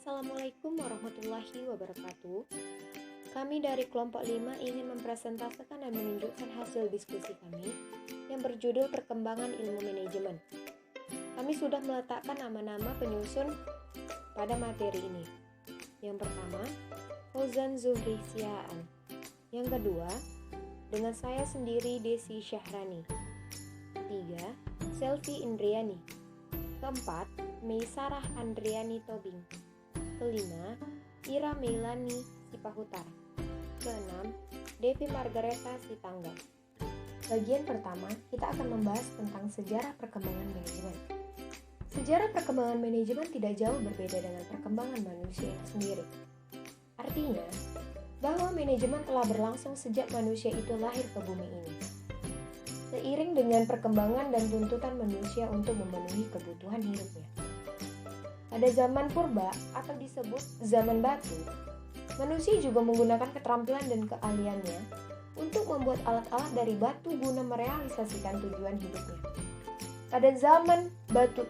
Assalamualaikum warahmatullahi wabarakatuh. Kami dari kelompok 5 ingin mempresentasikan dan menunjukkan hasil diskusi kami yang berjudul Perkembangan Ilmu Manajemen. Kami sudah meletakkan nama-nama penyusun pada materi ini. Yang pertama, Fauzan Zuhri Sihaan. Yang kedua, dengan saya sendiri Desi Syahrani. Ketiga, Selvi Indriani. Keempat, Meisarah Andriani Tobing. Kelima, Ira Meilani Sipahutar. Keenam, Devi Margareta Sitangga. Bagian pertama, kita akan membahas tentang sejarah perkembangan manajemen. Sejarah perkembangan manajemen tidak jauh berbeda dengan perkembangan manusia itu sendiri. Artinya, bahwa manajemen telah berlangsung sejak manusia itu lahir ke bumi ini. Seiring dengan perkembangan dan tuntutan manusia untuk memenuhi kebutuhan hidupnya. Pada zaman purba atau disebut zaman batu, manusia juga menggunakan keterampilan dan keahliannya untuk membuat alat-alat dari batu guna merealisasikan tujuan hidupnya. Pada zaman batu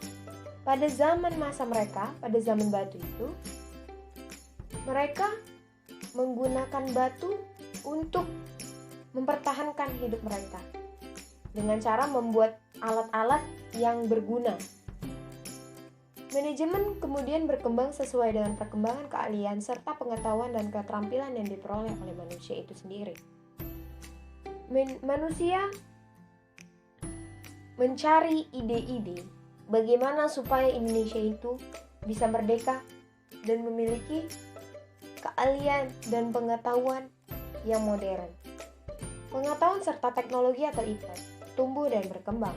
itu, mereka menggunakan batu untuk mempertahankan hidup mereka dengan cara membuat alat-alat yang berguna. Manajemen kemudian berkembang sesuai dengan perkembangan keahlian serta pengetahuan dan keterampilan yang diperoleh oleh manusia itu sendiri. Manusia mencari ide-ide bagaimana supaya Indonesia itu bisa merdeka dan memiliki keahlian dan pengetahuan yang modern. Pengetahuan serta teknologi atau IT tumbuh dan berkembang.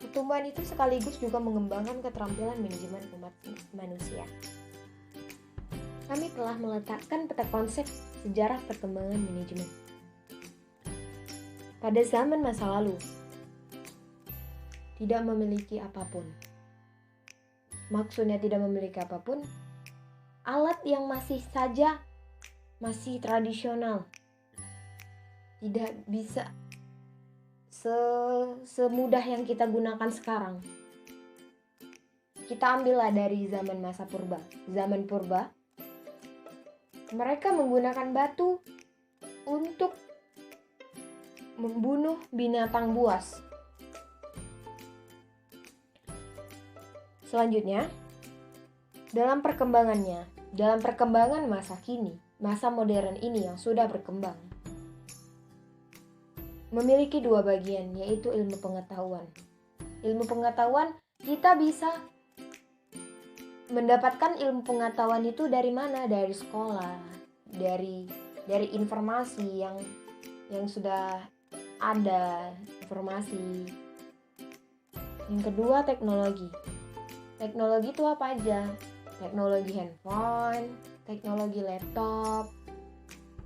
Pertumbuhan itu sekaligus juga mengembangkan keterampilan manajemen umat manusia. Kami telah meletakkan peta konsep sejarah perkembangan manajemen. Pada zaman masa lalu, tidak memiliki apapun. Maksudnya tidak memiliki apapun, alat yang masih tradisional. Tidak bisa semudah yang kita gunakan sekarang. Kita ambillah dari zaman masa purba. Zaman purba, mereka menggunakan batu untuk membunuh binatang buas. Selanjutnya, dalam perkembangan masa kini, masa modern ini yang sudah berkembang, memiliki dua bagian, yaitu ilmu pengetahuan. Ilmu pengetahuan, kita bisa mendapatkan ilmu pengetahuan itu dari mana? Dari sekolah, dari informasi yang sudah ada, informasi. Yang kedua, teknologi. Teknologi itu apa aja? Teknologi handphone, teknologi laptop,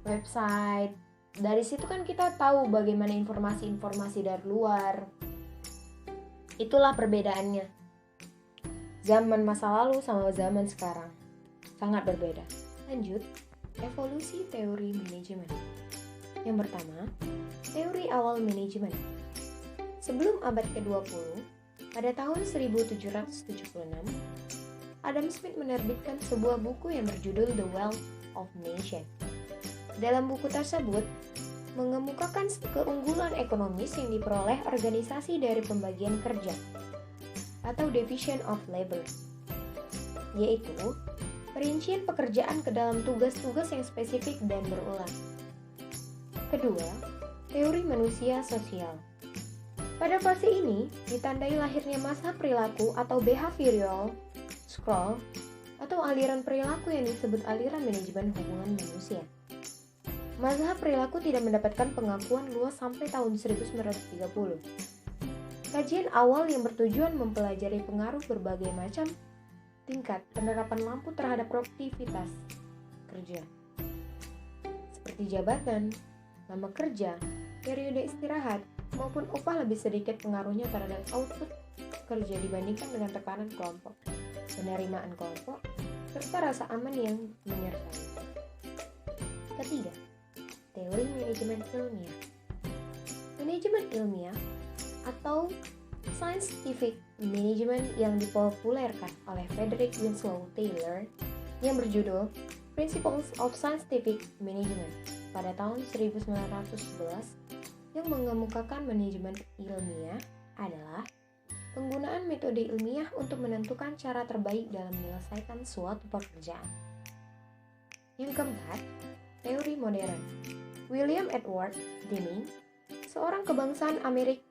website. Dari situ kan kita tahu bagaimana informasi-informasi dari luar. Itulah perbedaannya. Zaman masa lalu sama zaman sekarang sangat berbeda. Lanjut, evolusi teori manajemen. Yang pertama, teori awal manajemen. Sebelum abad ke-20, pada tahun 1776, Adam Smith menerbitkan sebuah buku yang berjudul The Wealth of Nations. Dalam buku tersebut, mengemukakan keunggulan ekonomis yang diperoleh organisasi dari pembagian kerja atau division of labor, yaitu perincian pekerjaan ke dalam tugas-tugas yang spesifik dan berulang. Kedua, teori manusia sosial. Pada fase ini, ditandai lahirnya mazhab perilaku atau behavioral scroll atau aliran perilaku yang disebut aliran manajemen hubungan manusia. Mazhab perilaku tidak mendapatkan pengakuan luas sampai tahun 1930. Kajian awal yang bertujuan mempelajari pengaruh berbagai macam tingkat penerapan lampu terhadap produktivitas kerja, seperti jabatan, lama kerja, periode istirahat, maupun upah lebih sedikit pengaruhnya terhadap output kerja dibandingkan dengan tekanan kelompok, penerimaan kelompok, serta rasa aman yang menyertai. Ketiga, teori manajemen ilmiah. Manajemen ilmiah atau scientific management yang dipopulerkan oleh Frederick Winslow Taylor yang berjudul Principles of Scientific Management pada tahun 1911 yang mengemukakan manajemen ilmiah adalah penggunaan metode ilmiah untuk menentukan cara terbaik dalam menyelesaikan suatu pekerjaan. Yang keempat, teori modern. William Edward Deming, seorang kebangsaan Amerika,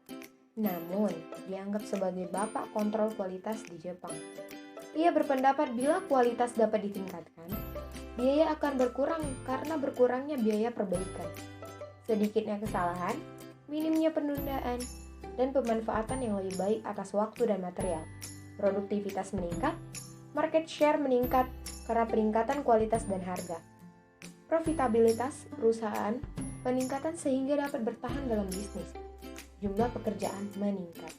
namun dianggap sebagai bapak kontrol kualitas di Jepang. Ia berpendapat bila kualitas dapat ditingkatkan, biaya akan berkurang karena berkurangnya biaya perbaikan. Sedikitnya kesalahan, minimnya penundaan, dan pemanfaatan yang lebih baik atas waktu dan material. Produktivitas meningkat, market share meningkat karena peningkatan kualitas dan harga. Profitabilitas perusahaan peningkatan sehingga dapat bertahan dalam bisnis. Jumlah pekerjaan meningkat.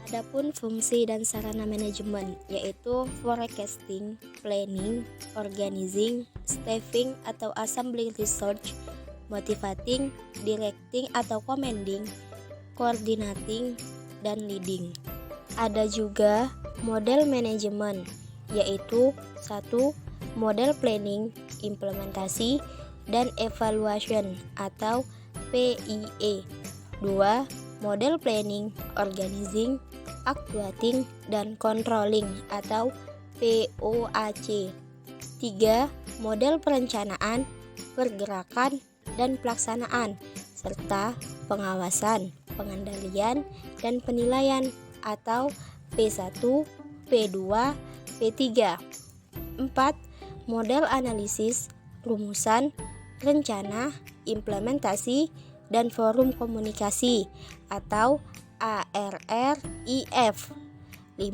Adapun fungsi dan sarana manajemen yaitu forecasting, planning, organizing, staffing atau assembling research, motivating, directing atau commanding, coordinating, dan leading. Ada juga model manajemen yaitu 1. Model planning, implementasi, dan evaluation atau PIE. 2. Model planning, organizing, actuating, dan controlling atau POAC. 3. Model perencanaan, pergerakan, dan pelaksanaan, serta pengawasan, pengendalian, dan penilaian atau P1, P2, P3. 4. Model analisis, rumusan, rencana, implementasi, dan forum komunikasi atau ARRIF. 5.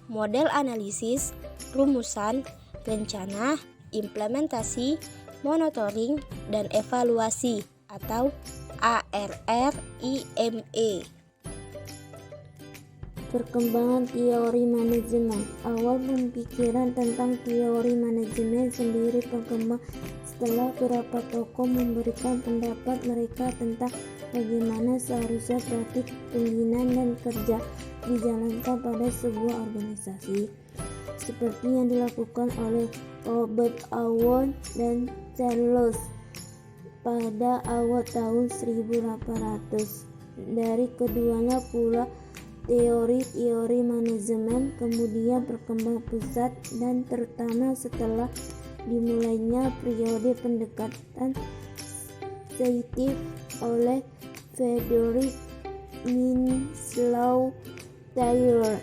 Model analisis, rumusan, rencana, implementasi, monitoring, dan evaluasi atau ARRIME. Perkembangan teori manajemen. Awal pemikiran tentang teori manajemen sendiri berkembang setelah beberapa tokoh memberikan pendapat mereka tentang bagaimana seharusnya praktik pembinaan dan kerja dijalankan pada sebuah organisasi, seperti yang dilakukan oleh Robert Owen dan Charles pada awal tahun 1800. Dari keduanya pula teori-teori manajemen kemudian berkembang pesat dan terutama setelah dimulainya periode pendekatan saintif oleh Frederick Winslow Taylor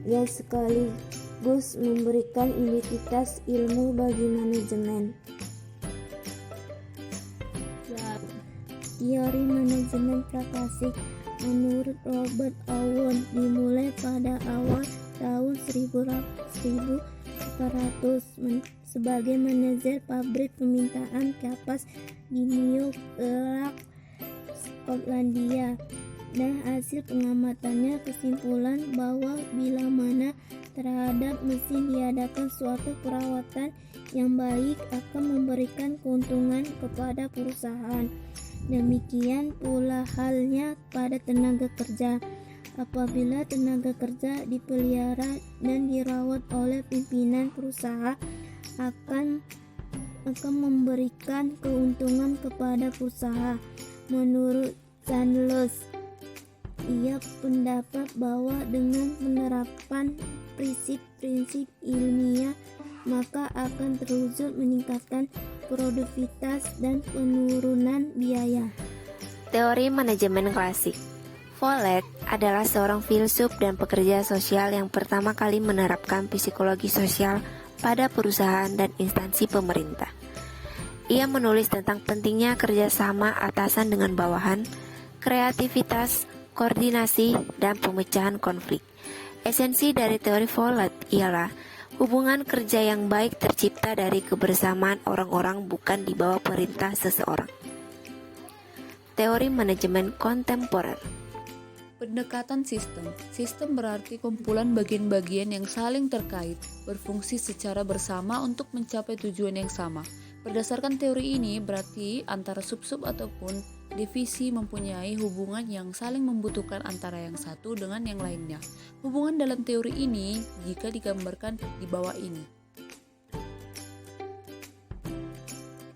yang sekaligus memberikan identitas ilmu bagi manajemen. Teori manajemen praklasik menurut Robert Owen dimulai pada awal tahun 1800 sebagai manajer pabrik permintaan kapas di New York, Skotlandia. Dan hasil pengamatannya kesimpulan bahwa bila mana terhadap mesin diadakan suatu perawatan yang baik akan memberikan keuntungan kepada perusahaan. Demikian pula halnya pada tenaga kerja. Apabila tenaga kerja dipelihara dan dirawat oleh pimpinan perusahaan akan memberikan keuntungan kepada perusahaan. Menurut Charles, ia pendapat bahwa dengan penerapan prinsip-prinsip ilmiah maka akan terwujud meningkatkan produktivitas dan penurunan biaya. Teori manajemen klasik. Follett adalah seorang filsuf dan pekerja sosial yang pertama kali menerapkan psikologi sosial pada perusahaan dan instansi pemerintah. Ia menulis tentang pentingnya kerjasama atasan dengan bawahan, kreativitas, koordinasi, dan pemecahan konflik. Esensi dari teori Follett ialah hubungan kerja yang baik tercipta dari kebersamaan orang-orang, bukan di bawah perintah seseorang. Teori manajemen kontemporer. Pendekatan sistem. Sistem berarti kumpulan bagian-bagian yang saling terkait, berfungsi secara bersama untuk mencapai tujuan yang sama. Berdasarkan teori ini, berarti antara sub-sub ataupun divisi mempunyai hubungan yang saling membutuhkan antara yang satu dengan yang lainnya. Hubungan dalam teori ini jika digambarkan di bawah ini.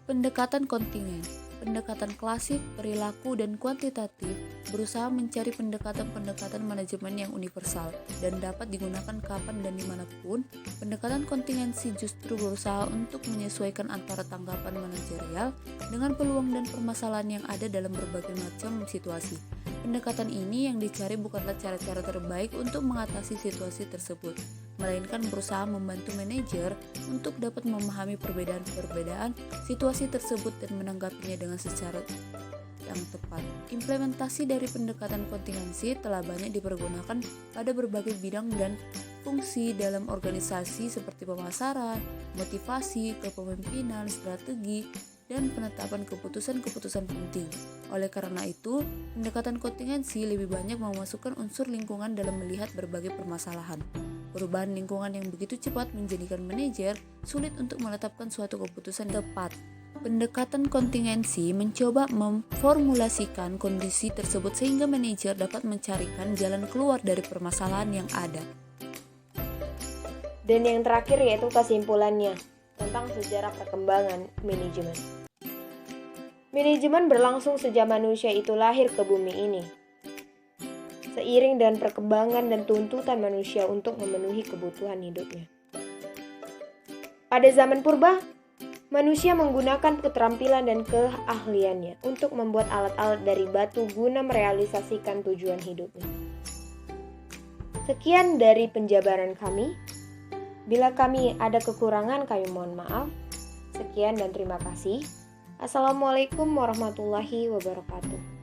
Pendekatan kontingen. Pendekatan klasik, perilaku, dan kuantitatif berusaha mencari pendekatan-pendekatan manajemen yang universal dan dapat digunakan kapan dan dimanapun. Pendekatan kontingensi justru berusaha untuk menyesuaikan antara tanggapan manajerial dengan peluang dan permasalahan yang ada dalam berbagai macam situasi. Pendekatan ini yang dicari bukanlah cara-cara terbaik untuk mengatasi situasi tersebut, melainkan berusaha membantu manajer untuk dapat memahami perbedaan-perbedaan situasi tersebut dan menanggapinya dengan secara yang tepat. Implementasi dari pendekatan kontingensi telah banyak dipergunakan pada berbagai bidang dan fungsi dalam organisasi seperti pemasaran, motivasi, kepemimpinan, strategi, dan penetapan keputusan-keputusan penting. Oleh karena itu, pendekatan kontingensi lebih banyak memasukkan unsur lingkungan dalam melihat berbagai permasalahan. Perubahan lingkungan yang begitu cepat menjadikan manajer sulit untuk menetapkan suatu keputusan tepat. Pendekatan kontingensi mencoba memformulasikan kondisi tersebut sehingga manajer dapat mencarikan jalan keluar dari permasalahan yang ada. Dan yang terakhir yaitu kesimpulannya tentang sejarah perkembangan manajemen. Manajemen berlangsung sejak manusia itu lahir ke bumi ini. Seiring dengan perkembangan dan tuntutan manusia untuk memenuhi kebutuhan hidupnya. Pada zaman purba, manusia menggunakan keterampilan dan keahliannya untuk membuat alat-alat dari batu guna merealisasikan tujuan hidupnya. Sekian dari penjabaran kami. Bila kami ada kekurangan, kami mohon maaf. Sekian dan terima kasih. Assalamualaikum warahmatullahi wabarakatuh.